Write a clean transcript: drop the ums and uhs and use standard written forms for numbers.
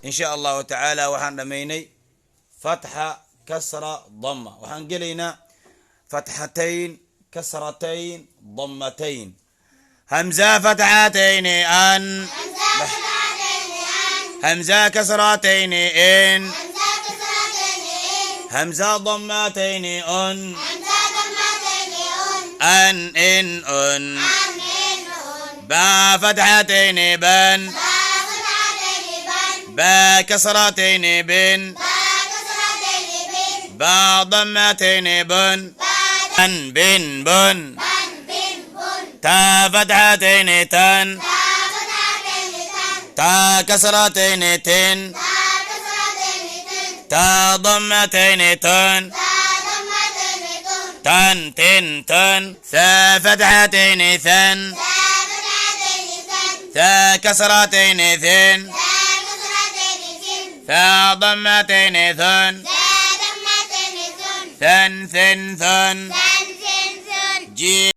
إن شاء الله تعالى وحن رميني فتحة كسرة ضمة، وحن قلينا فتحتين كسرتين ضمتين. همزة فتحتين أن، همزة كسرتين إن، همزة ضمتين أن، أن إن أن. با فتحتين بن، با كسرتين بن، با ضمتين بن، بن بن بن. تا فتحتين تن، تا كسرتين تن، تا ضمتين تن، تن تن تن. ثا فتحتين ثن، ثا كسرتين ثن، ثا ضمتين ثن، ثن ثن ثن. جيم